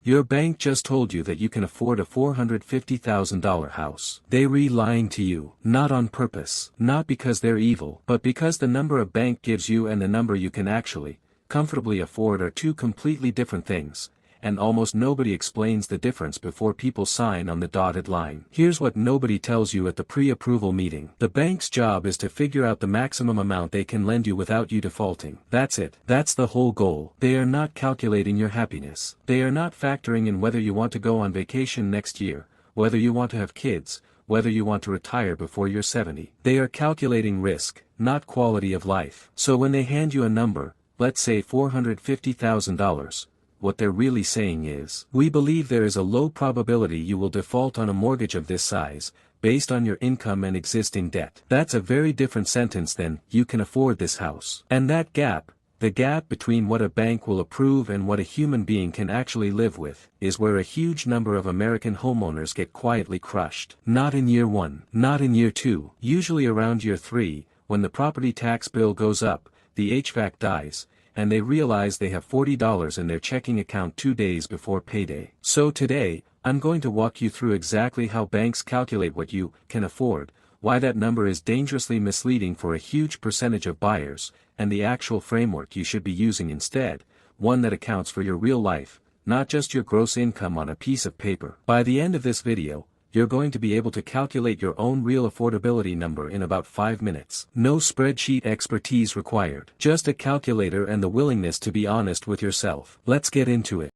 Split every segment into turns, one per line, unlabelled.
Your bank just told you that you can afford a $450,000 house. They're lying to you, not on purpose, not because they're evil, but because the number a bank gives you and the number you can actually, comfortably afford are two completely different things, and almost nobody explains the difference before people sign on the dotted line. Here's what nobody tells you at the pre-approval meeting. The bank's job is to figure out the maximum amount they can lend you without you defaulting. That's it. That's the whole goal. They are not calculating your happiness. They are not factoring in whether you want to go on vacation next year, whether you want to have kids, whether you want to retire before you're 70. They are calculating risk, not quality of life. So when they hand you a number, let's say $450,000, what they're really saying is, we believe there is a low probability you will default on a mortgage of this size, based on your income and existing debt. That's a very different sentence than, you can afford this house. And that gap, the gap between what a bank will approve and what a human being can actually live with, is where a huge number of American homeowners get quietly crushed. Not in year 1, not in year 2, usually around year 3, when the property tax bill goes up, the HVAC dies, and they realize they have $40 in their checking account 2 days before payday. So today, I'm going to walk you through exactly how banks calculate what you can afford, why that number is dangerously misleading for a huge percentage of buyers, and the actual framework you should be using instead, one that accounts for your real life, not just your gross income on a piece of paper. By the end of this video, you're going to be able to calculate your own real affordability number in about 5 minutes. No spreadsheet expertise required. Just a calculator and the willingness to be honest with yourself. Let's get into it.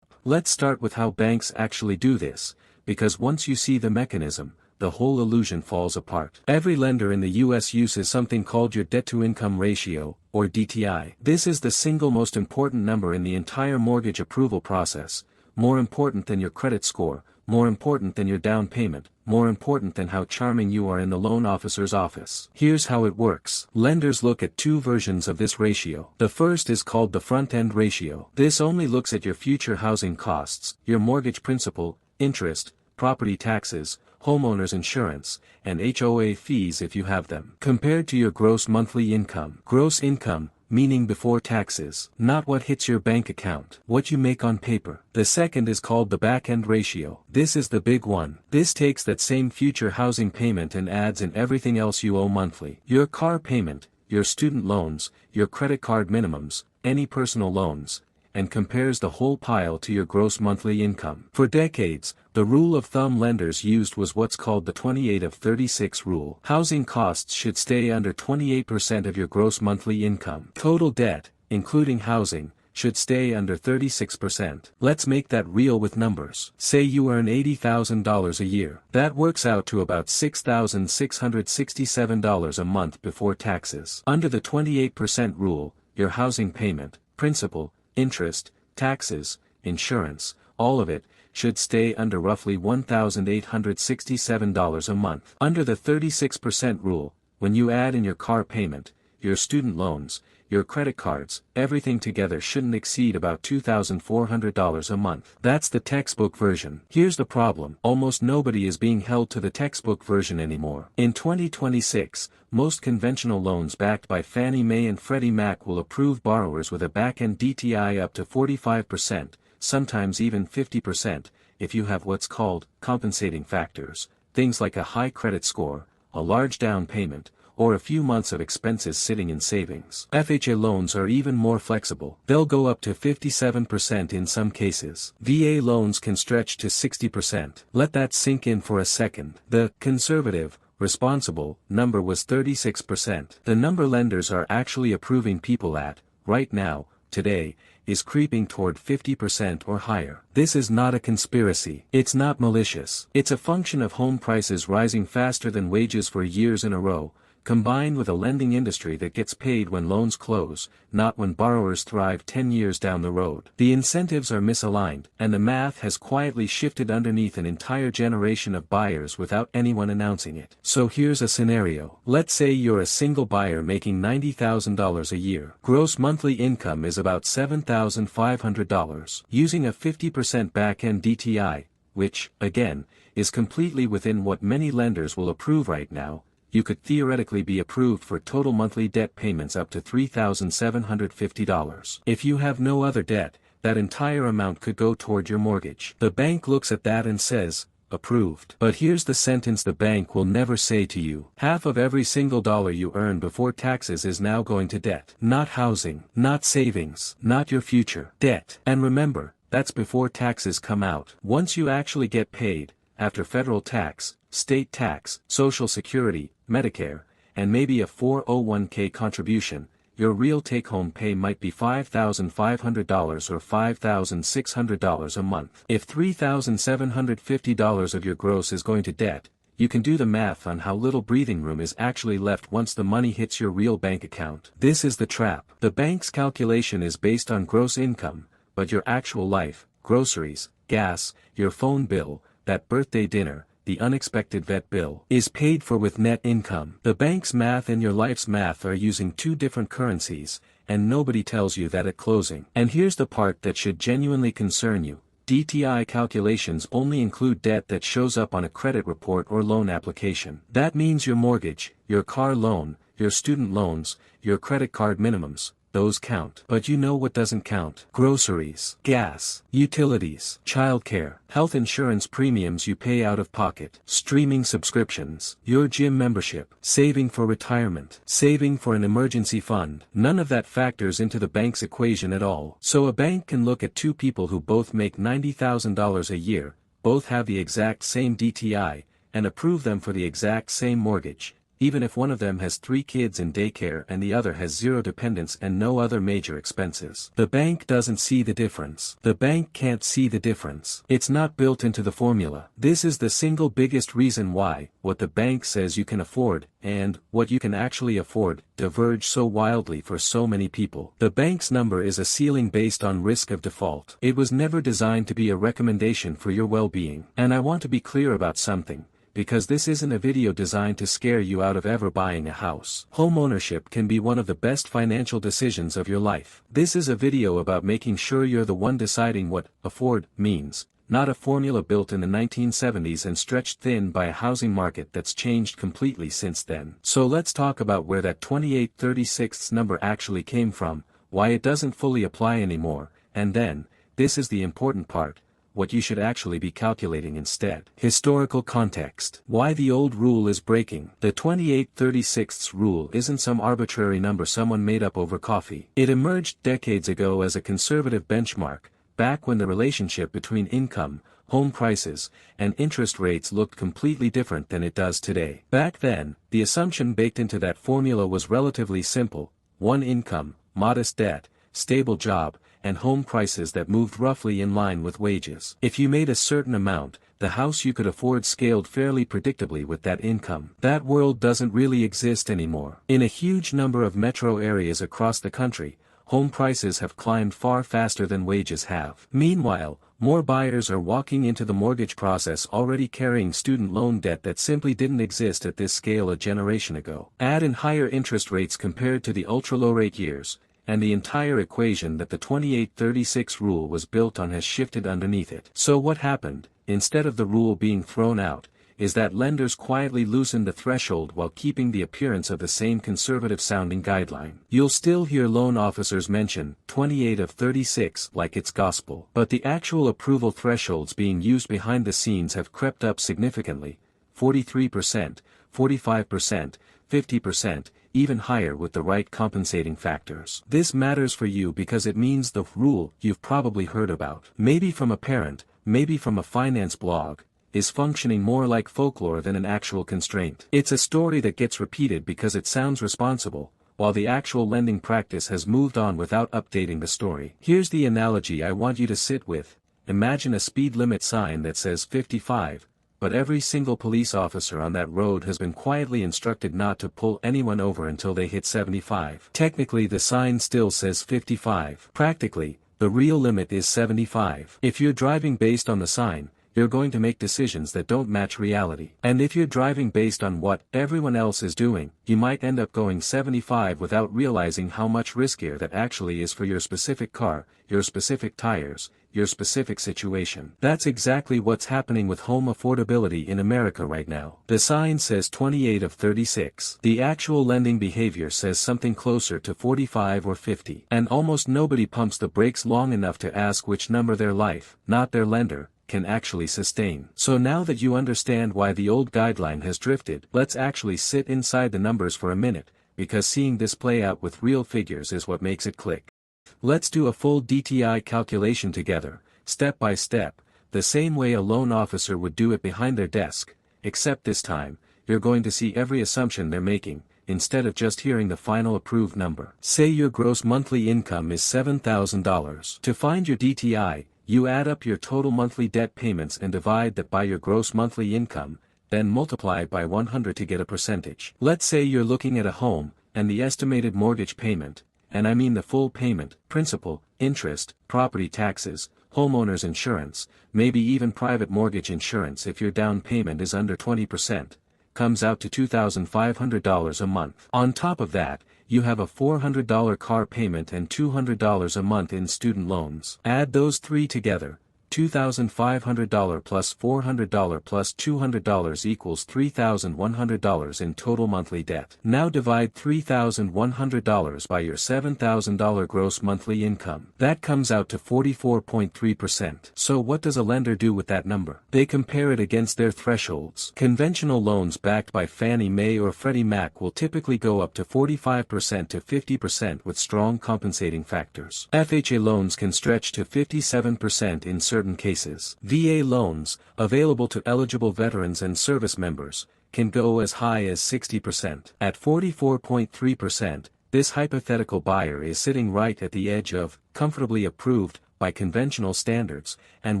Let's start with how banks actually do this, because once you see the mechanism, the whole illusion falls apart. Every lender in the US uses something called your debt-to-income ratio, or DTI. This is the single most important number in the entire mortgage approval process, more important than your credit score, more important than your down payment, more important than how charming you are in the loan officer's office. Here's how it works. Lenders look at two versions of this ratio. The first is called the front-end ratio. This only looks at your future housing costs, your mortgage principal, interest, property taxes, homeowner's insurance, and HOA fees if you have them, compared to your gross monthly income. Gross income, meaning before taxes, not what hits your bank account, what you make on paper. The second is called the back-end ratio. This is the big one. This takes that same future housing payment and adds in everything else you owe monthly. Your car payment, your student loans, your credit card minimums, any personal loans, and compares the whole pile to your gross monthly income. For decades, the rule of thumb lenders used was what's called the 28 of 36 rule. Housing costs should stay under 28% of your gross monthly income. Total debt, including housing, should stay under 36%. Let's make that real with numbers. Say you earn $80,000 a year. That works out to about $6,667 a month before taxes. Under the 28% rule, your housing payment, principal, interest, taxes, insurance, all of it, should stay under roughly $1,867 a month. Under the 36% rule, when you add in your car payment, your student loans, your credit cards, everything together shouldn't exceed about $2,400 a month. That's the textbook version. Here's the problem. Almost nobody is being held to the textbook version anymore. In 2026, most conventional loans backed by Fannie Mae and Freddie Mac will approve borrowers with a back-end DTI up to 45%, sometimes even 50%, if you have what's called compensating factors, things like a high credit score, a large down payment, or a few months of expenses sitting in savings. FHA loans are even more flexible. They'll go up to 57% in some cases. VA loans can stretch to 60%. Let that sink in for a second. The conservative, responsible number was 36%. The number lenders are actually approving people at, right now, today, is creeping toward 50% or higher. This is not a conspiracy. It's not malicious. It's a function of home prices rising faster than wages for years in a row, combined with a lending industry that gets paid when loans close, not when borrowers thrive 10 years down the road. The incentives are misaligned, and the math has quietly shifted underneath an entire generation of buyers without anyone announcing it. So here's a scenario. Let's say you're a single buyer making $90,000 a year. Gross monthly income is about $7,500. Using a 50% back-end DTI, which, again, is completely within what many lenders will approve right now, you could theoretically be approved for total monthly debt payments up to $3,750. If you have no other debt, that entire amount could go toward your mortgage. The bank looks at that and says, approved. But here's the sentence the bank will never say to you. Half of every single dollar you earn before taxes is now going to debt. Not housing, not savings, not your future. Debt. And remember, that's before taxes come out. Once you actually get paid, after federal tax, state tax, Social Security, Medicare, and maybe a 401k contribution, your real take-home pay might be $5,500 or $5,600 a month. If $3,750 of your gross is going to debt, you can do the math on how little breathing room is actually left once the money hits your real bank account. This is the trap. The bank's calculation is based on gross income, but your actual life, groceries, gas, your phone bill, that birthday dinner, the unexpected vet bill, is paid for with net income. The bank's math and your life's math are using two different currencies, and nobody tells you that at closing. And here's the part that should genuinely concern you. DTI calculations only include debt that shows up on a credit report or loan application. That means your mortgage, your car loan, your student loans, your credit card minimums. Those count. But you know what doesn't count? Groceries, gas, utilities, childcare, health insurance premiums you pay out of pocket, streaming subscriptions, your gym membership, saving for retirement, saving for an emergency fund. None of that factors into the bank's equation at all. So a bank can look at two people who both make $90,000 a year, both have the exact same DTI, and approve them for the exact same mortgage, even if one of them has 3 kids in daycare and the other has 0 dependents and no other major expenses. The bank doesn't see the difference. The bank can't see the difference. It's not built into the formula. This is the single biggest reason why, what the bank says you can afford, and what you can actually afford, diverge so wildly for so many people. The bank's number is a ceiling based on risk of default. It was never designed to be a recommendation for your well-being. And I want to be clear about something, because this isn't a video designed to scare you out of ever buying a house. Homeownership can be one of the best financial decisions of your life. This is a video about making sure you're the one deciding what afford means, not a formula built in the 1970s and stretched thin by a housing market that's changed completely since then. So let's talk about where that 2836 number actually came from, why it doesn't fully apply anymore, and then, this is the important part, what you should actually be calculating instead. Historical context. Why the old rule is breaking. The 2836 rule isn't some arbitrary number someone made up over coffee. It emerged decades ago as a conservative benchmark, back when the relationship between income, home prices, and interest rates looked completely different than it does today. Back then, the assumption baked into that formula was relatively simple: one income, modest debt, stable job, and home prices that moved roughly in line with wages. If you made a certain amount, the house you could afford scaled fairly predictably with that income. That world doesn't really exist anymore. In a huge number of metro areas across the country, home prices have climbed far faster than wages have. Meanwhile, more buyers are walking into the mortgage process already carrying student loan debt that simply didn't exist at this scale a generation ago. Add in higher interest rates compared to the ultra-low rate years, and the entire equation that the 2836 rule was built on has shifted underneath it. So what happened, instead of the rule being thrown out, is that lenders quietly loosened the threshold while keeping the appearance of the same conservative-sounding guideline. You'll still hear loan officers mention 28 of 36 like it's gospel. But the actual approval thresholds being used behind the scenes have crept up significantly: 43%, 45%, 50%, even higher with the right compensating factors. This matters for you because it means the rule you've probably heard about, maybe from a parent, maybe from a finance blog, is functioning more like folklore than an actual constraint. It's a story that gets repeated because it sounds responsible, while the actual lending practice has moved on without updating the story. Here's the analogy I want you to sit with. Imagine a speed limit sign that says 55, but every single police officer on that road has been quietly instructed not to pull anyone over until they hit 75. Technically the sign still says 55. Practically, the real limit is 75. If you're driving based on the sign, you're going to make decisions that don't match reality. And if you're driving based on what everyone else is doing, you might end up going 75 without realizing how much riskier that actually is for your specific car, your specific tires, your specific situation. That's exactly what's happening with home affordability in America right now. The sign says 28 of 36. The actual lending behavior says something closer to 45 or 50. And almost nobody pumps the brakes long enough to ask which number their life, not their lender, can actually sustain. So now that you understand why the old guideline has drifted, let's actually sit inside the numbers for a minute, because seeing this play out with real figures is what makes it click. Let's do a full DTI calculation together, step by step, the same way a loan officer would do it behind their desk, except this time, you're going to see every assumption they're making, instead of just hearing the final approved number. Say your gross monthly income is $7,000. To find your DTI, you add up your total monthly debt payments and divide that by your gross monthly income, then multiply it by 100 to get a percentage. Let's say you're looking at a home, and the estimated mortgage payment, and I mean the full payment, principal, interest, property taxes, homeowner's insurance, maybe even private mortgage insurance if your down payment is under 20%, comes out to $2,500 a month. On top of that, you have a $400 car payment and $200 a month in student loans. Add those three together, $2,500 plus $400 plus $200 equals $3,100 in total monthly debt. Now divide $3,100 by your $7,000 gross monthly income. That comes out to 44.3%. So what does a lender do with that number? They compare it against their thresholds. Conventional loans backed by Fannie Mae or Freddie Mac will typically go up to 45% to 50% with strong compensating factors. FHA loans can stretch to 57% in certain cases. VA loans, available to eligible veterans and service members, can go as high as 60%. At 44.3%, this hypothetical buyer is sitting right at the edge of, comfortably approved, by conventional standards, and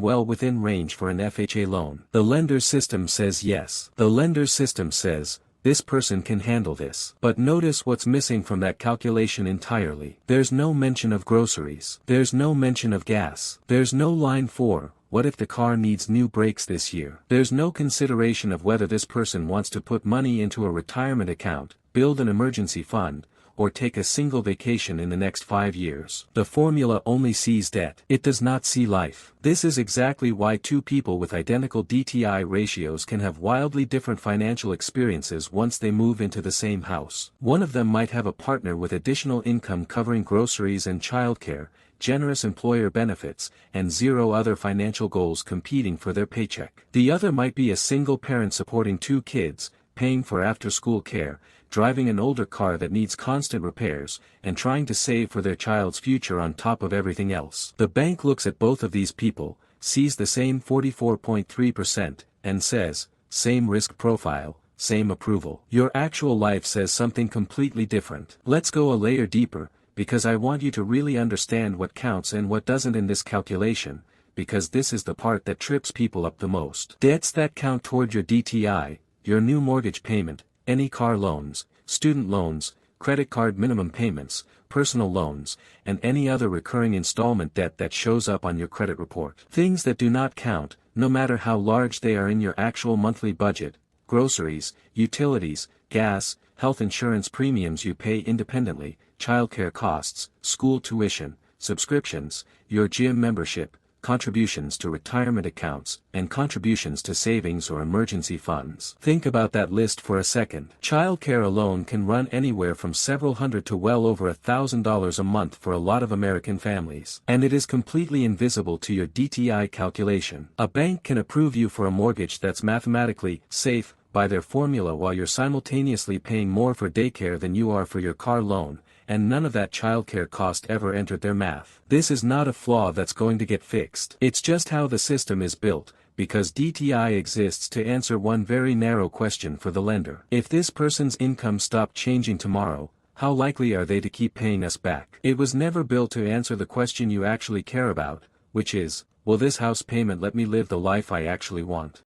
well within range for an FHA loan. The lender's system says yes. The lender's system says, this person can handle this. But notice what's missing from that calculation entirely. There's no mention of groceries. There's no mention of gas. There's no line for, what if the car needs new brakes this year? There's no consideration of whether this person wants to put money into a retirement account, build an emergency fund, or take a single vacation in the next 5 years. The formula only sees debt. It does not see life. This is exactly why two people with identical DTI ratios can have wildly different financial experiences once they move into the same house. One of them might have a partner with additional income covering groceries and childcare, generous employer benefits, and zero other financial goals competing for their paycheck. The other might be a single parent supporting 2 kids, paying for after-school care, driving an older car that needs constant repairs, and trying to save for their child's future on top of everything else. The bank looks at both of these people, sees the same 44.3%, and says, same risk profile, same approval. Your actual life says something completely different. Let's go a layer deeper, because I want you to really understand what counts and what doesn't in this calculation, because this is the part that trips people up the most. Debts that count toward your DTI, your new mortgage payment, any car loans, student loans, credit card minimum payments, personal loans, and any other recurring installment debt that shows up on your credit report. Things that do not count, no matter how large they are in your actual monthly budget: groceries, utilities, gas, health insurance premiums you pay independently, childcare costs, school tuition, subscriptions, your gym membership, contributions to retirement accounts, and contributions to savings or emergency funds. Think about that list for a second. Childcare alone can run anywhere from several hundred to well over $1,000 a month for a lot of American families. And it is completely invisible to your DTI calculation. A bank can approve you for a mortgage that's mathematically safe by their formula while you're simultaneously paying more for daycare than you are for your car loan, and none of that childcare cost ever entered their math. This is not a flaw that's going to get fixed. It's just how the system is built, because DTI exists to answer one very narrow question for the lender. If this person's income stopped changing tomorrow, how likely are they to keep paying us back? It was never built to answer the question you actually care about, which is, will this house payment let me live the life I actually want?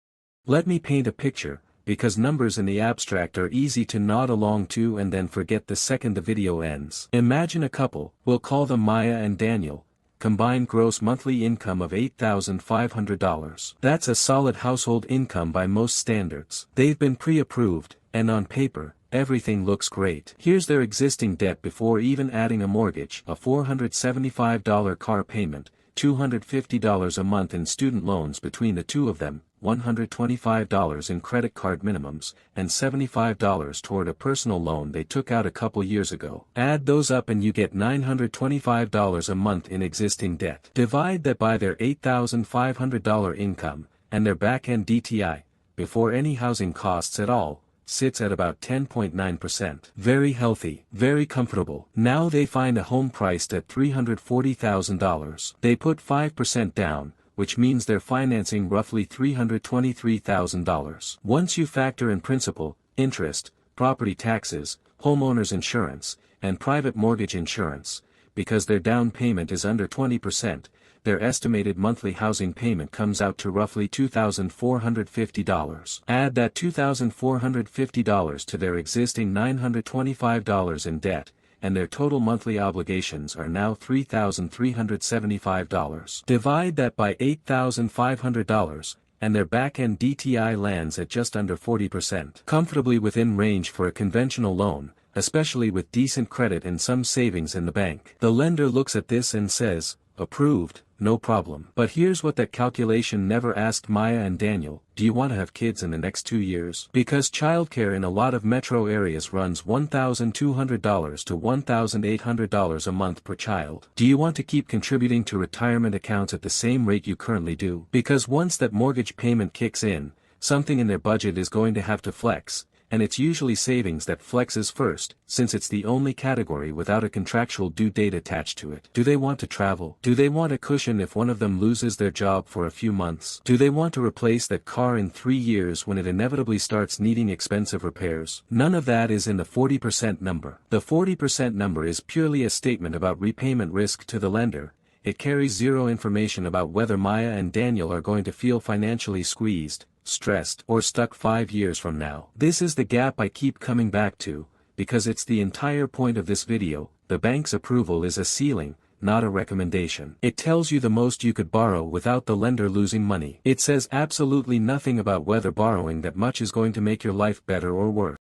Let me paint a picture, because numbers in the abstract are easy to nod along to and then forget the second the video ends. Imagine a couple, we'll call them Maya and Daniel, combined gross monthly income of $8,500. That's a solid household income by most standards. They've been pre-approved, and on paper, everything looks great. Here's their existing debt before even adding a mortgage: a $475 car payment, $250 a month in student loans between the two of them, $125 in credit card minimums, and $75 toward a personal loan they took out a couple years ago. Add those up and you get $925 a month in existing debt. Divide that by their $8,500 income, and their back-end DTI, before any housing costs at all, sits at about 10.9%. Very healthy, very comfortable. Now they find a home priced at $340,000. They put 5% down, which means they're financing roughly $323,000. Once you factor in principal, interest, property taxes, homeowners insurance, and private mortgage insurance, because their down payment is under 20%, their estimated monthly housing payment comes out to roughly $2,450. Add that $2,450 to their existing $925 in debt, and their total monthly obligations are now $3,375. Divide that by $8,500, and their back-end DTI lands at just under 40%. Comfortably within range for a conventional loan, especially with decent credit and some savings in the bank. The lender looks at this and says, "Approved, no problem." But here's what that calculation never asked Maya and Daniel: do you want to have kids in the next 2 years? Because childcare in a lot of metro areas runs $1,200 to $1,800 a month per child. Do you want to keep contributing to retirement accounts at the same rate you currently do? Because once that mortgage payment kicks in, something in their budget is going to have to flex, and it's usually savings that flexes first, since it's the only category without a contractual due date attached to it. Do they want to travel? Do they want a cushion if one of them loses their job for a few months? Do they want to replace that car in 3 years when it inevitably starts needing expensive repairs? None of that is in the 40% number. The 40% number is purely a statement about repayment risk to the lender. It carries zero information about whether Maya and Daniel are going to feel financially squeezed, stressed, or stuck 5 years from now. This is the gap I keep coming back to, because it's the entire point of this video. The bank's approval is a ceiling, not a recommendation. It tells you the most you could borrow without the lender losing money. It says absolutely nothing about whether borrowing that much is going to make your life better or worse.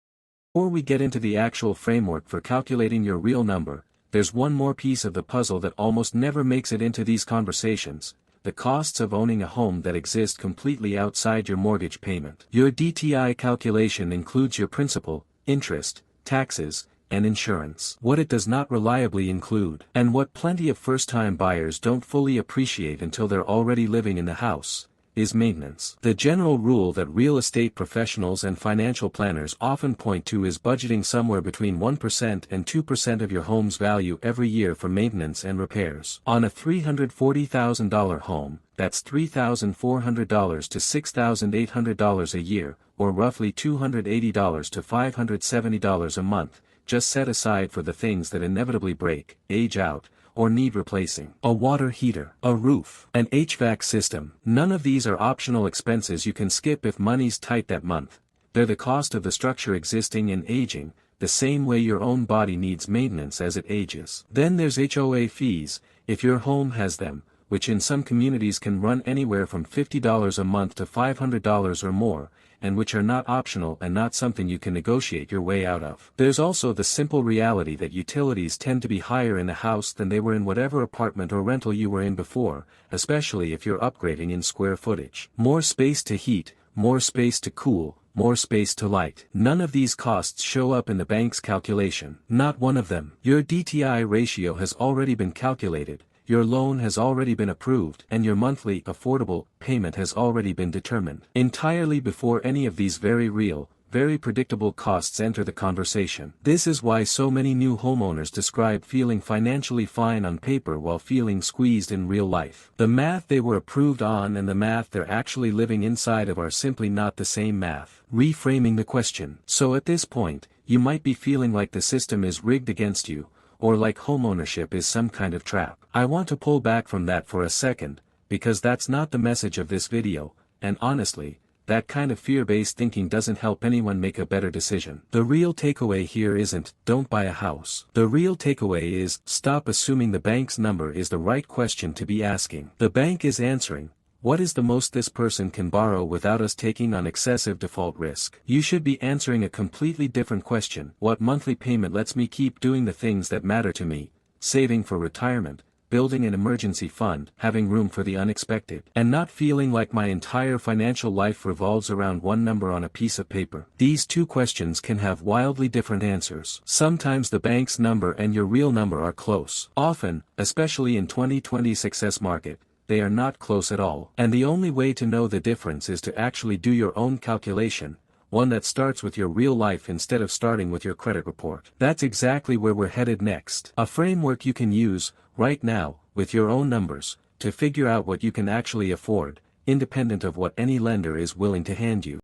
Before we get into the actual framework for calculating your real number, there's one more piece of the puzzle that almost never makes it into these conversations: the costs of owning a home that exist completely outside your mortgage payment. Your DTI calculation includes your principal, interest, taxes, and insurance. What it does not reliably include, and what plenty of first-time buyers don't fully appreciate until they're already living in the house, is maintenance. The general rule that real estate professionals and financial planners often point to is budgeting somewhere between 1% and 2% of your home's value every year for maintenance and repairs. On a $340,000 home, that's $3,400 to $6,800 a year, or roughly $280 to $570 a month, just set aside for the things that inevitably break, age out, or need replacing. A water heater, a roof, an HVAC system. None of these are optional expenses you can skip if money's tight that month. They're the cost of the structure existing and aging, the same way your own body needs maintenance as it ages. Then there's HOA fees, if your home has them, which in some communities can run anywhere from $50 a month to $500 or more, and which are not optional and not something you can negotiate your way out of. There's also the simple reality that utilities tend to be higher in a house than they were in whatever apartment or rental you were in before, especially if you're upgrading in square footage. More space to heat, more space to cool, more space to light. None of these costs show up in the bank's calculation. Not one of them. Your DTI ratio has already been calculated, your loan has already been approved, and your monthly affordable payment has already been determined. Entirely before any of these very real, very predictable costs enter the conversation. This is why so many new homeowners describe feeling financially fine on paper while feeling squeezed in real life. The math they were approved on and the math they're actually living inside of are simply not the same math. Reframing the question. So at this point, you might be feeling like the system is rigged against you, or like homeownership is some kind of trap. I want to pull back from that for a second, because that's not the message of this video, and honestly, that kind of fear-based thinking doesn't help anyone make a better decision. The real takeaway here isn't, don't buy a house. The real takeaway is, stop assuming the bank's number is the right question to be asking. The bank is answering, what is the most this person can borrow without us taking on excessive default risk? You should be answering a completely different question. What monthly payment lets me keep doing the things that matter to me, saving for retirement, building an emergency fund, having room for the unexpected, and not feeling like my entire financial life revolves around one number on a piece of paper. These two questions can have wildly different answers. Sometimes the bank's number and your real number are close. Often, especially in 2020 success market, they are not close at all. And the only way to know the difference is to actually do your own calculation, one that starts with your real life instead of starting with your credit report. That's exactly where we're headed next. A framework you can use, right now, with your own numbers, to figure out what you can actually afford, independent of what any lender is willing to hand you.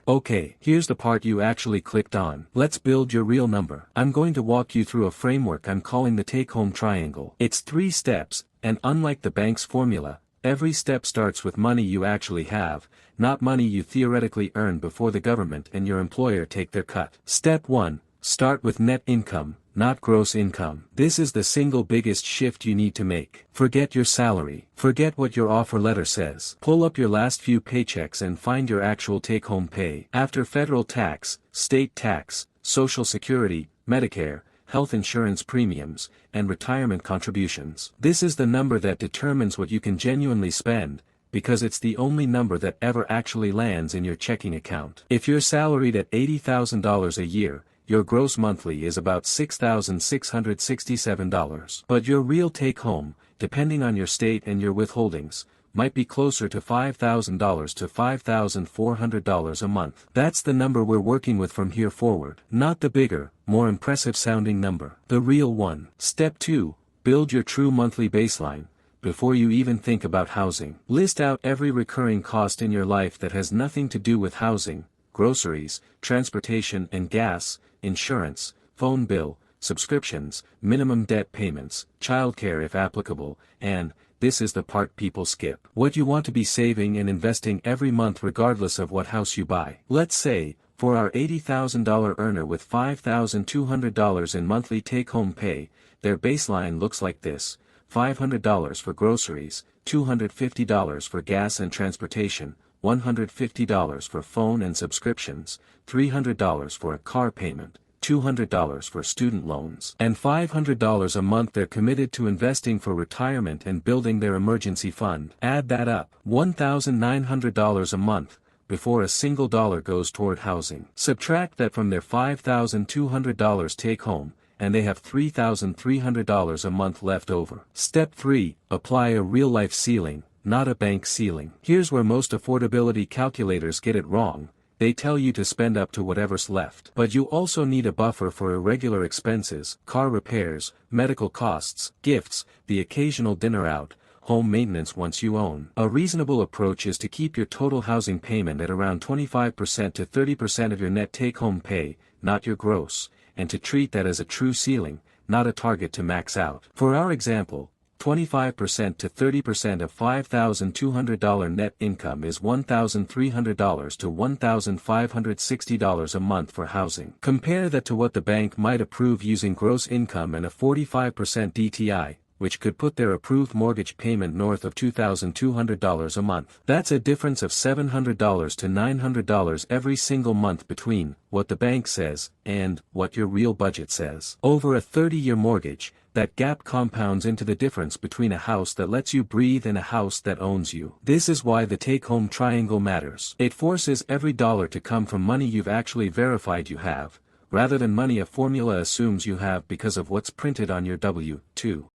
Okay, here's the part you actually clicked on. Let's build your real number. I'm going to walk you through a framework I'm calling the take-home triangle. It's 3 steps, and unlike the bank's formula, every step starts with money you actually have, not money you theoretically earn before the government and your employer take their cut. Step 1. Start with net income, not gross income. This is the single biggest shift you need to make. Forget your salary. Forget what your offer letter says. Pull up your last few paychecks and find your actual take-home pay. After federal tax, state tax, Social Security, Medicare, health insurance premiums, and retirement contributions. This is the number that determines what you can genuinely spend, because it's the only number that ever actually lands in your checking account. If you're salaried at $80,000 a year, your gross monthly is about $6,667. But your real take-home, depending on your state and your withholdings, might be closer to $5,000 to $5,400 a month. That's the number we're working with from here forward. Not the bigger, more impressive sounding number. The real one. Step 2. Build your true monthly baseline. Before you even think about housing, list out every recurring cost in your life that has nothing to do with housing: groceries, transportation and gas, insurance, phone bill, subscriptions, minimum debt payments, childcare if applicable, and, this is the part people skip, what you want to be saving and investing every month regardless of what house you buy. Let's say, for our $80,000 earner with $5,200 in monthly take-home pay, their baseline looks like this: $500 for groceries, $250 for gas and transportation, $150 for phone and subscriptions, $300 for a car payment, $200 for student loans, and $500 a month they're committed to investing for retirement and building their emergency fund. Add that up, $1,900 a month, before a single dollar goes toward housing. Subtract that from their $5,200 take home, and they have $3,300 a month left over. Step 3. Apply a real-life ceiling, not a bank ceiling. Here's where most affordability calculators get it wrong. They tell you to spend up to whatever's left. But you also need a buffer for irregular expenses, car repairs, medical costs, gifts, the occasional dinner out, home maintenance once you own. A reasonable approach is to keep your total housing payment at around 25% to 30% of your net take-home pay, not your gross, and to treat that as a true ceiling, not a target to max out. For our example, 25% to 30% of $5,200 net income is $1,300 to $1,560 a month for housing. Compare that to what the bank might approve using gross income and a 45% DTI, which could put their approved mortgage payment north of $2,200 a month. That's a difference of $700 to $900 every single month between what the bank says and what your real budget says. Over a 30-year mortgage, that gap compounds into the difference between a house that lets you breathe and a house that owns you. This is why the take-home triangle matters. It forces every dollar to come from money you've actually verified you have, rather than money a formula assumes you have because of what's printed on your W-2.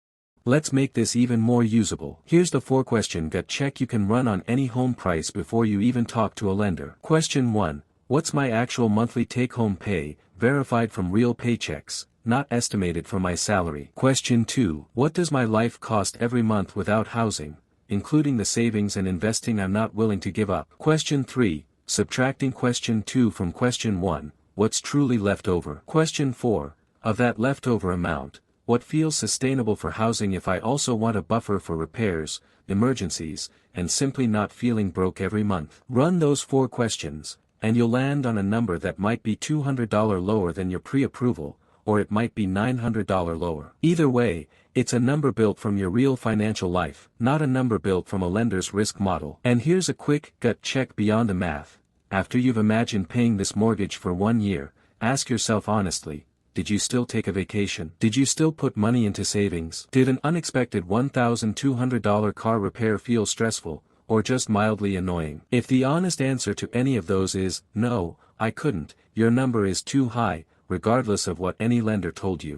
Let's make this even more usable. Here's the 4-question gut check you can run on any home price before you even talk to a lender. Question 1. What's my actual monthly take-home pay, verified from real paychecks, not estimated from my salary? Question 2. What does my life cost every month without housing, including the savings and investing I'm not willing to give up? Question 3. Subtracting question 2 from question 1, what's truly left over? Question 4. Of that leftover amount, what feels sustainable for housing if I also want a buffer for repairs, emergencies, and simply not feeling broke every month? Run those 4 questions, and you'll land on a number that might be $200 lower than your pre-approval, or it might be $900 lower. Either way, it's a number built from your real financial life, not a number built from a lender's risk model. And here's a quick gut check beyond the math. After you've imagined paying this mortgage for 1 year, ask yourself honestly, Did you still take a vacation? Did you still put money into savings? Did an unexpected $1,200 car repair feel stressful, or just mildly annoying? If the honest answer to any of those is, no, I couldn't, your number is too high, regardless of what any lender told you.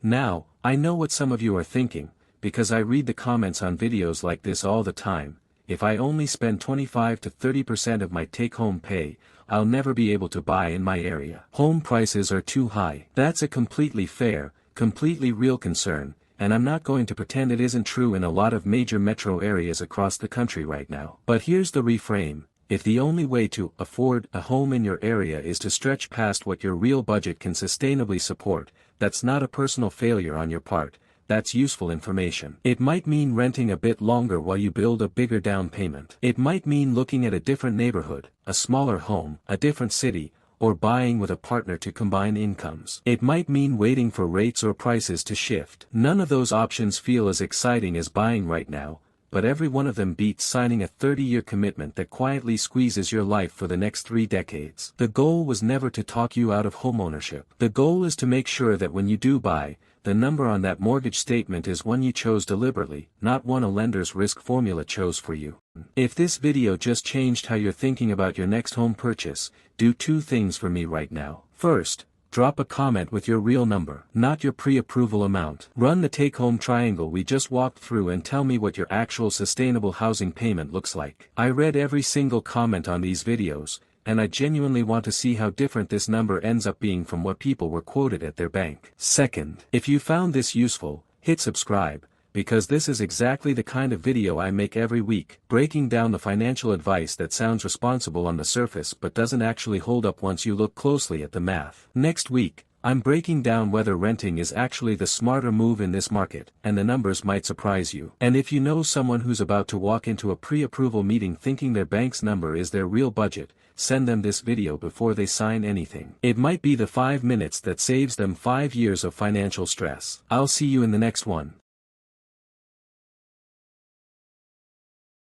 Now, I know what some of you are thinking, because I read the comments on videos like this all the time. If I only spend 25 to 30% of my take-home pay, I'll never be able to buy in my area. Home prices are too high. That's a completely fair, completely real concern, and I'm not going to pretend it isn't true in a lot of major metro areas across the country right now. But here's the reframe. If the only way to afford a home in your area is to stretch past what your real budget can sustainably support, that's not a personal failure on your part, that's useful information. It might mean renting a bit longer while you build a bigger down payment. It might mean looking at a different neighborhood, a smaller home, a different city, or buying with a partner to combine incomes. It might mean waiting for rates or prices to shift. None of those options feel as exciting as buying right now, but every one of them beats signing a 30-year commitment that quietly squeezes your life for the next 3 decades. The goal was never to talk you out of homeownership. The goal is to make sure that when you do buy, the number on that mortgage statement is one you chose deliberately, not one a lender's risk formula chose for you. If this video just changed how you're thinking about your next home purchase, do 2 things for me right now. First, drop a comment with your real number, not your pre-approval amount. Run the take-home triangle we just walked through and tell me what your actual sustainable housing payment looks like. I read every single comment on these videos, and I genuinely want to see how different this number ends up being from what people were quoted at their bank. Second, if you found this useful, hit subscribe, because this is exactly the kind of video I make every week, breaking down the financial advice that sounds responsible on the surface but doesn't actually hold up once you look closely at the math. Next week, I'm breaking down whether renting is actually the smarter move in this market, and the numbers might surprise you. And if you know someone who's about to walk into a pre-approval meeting thinking their bank's number is their real budget, send them this video before they sign anything. It might be the 5 minutes that saves them 5 years of financial stress. I'll see you in the next one.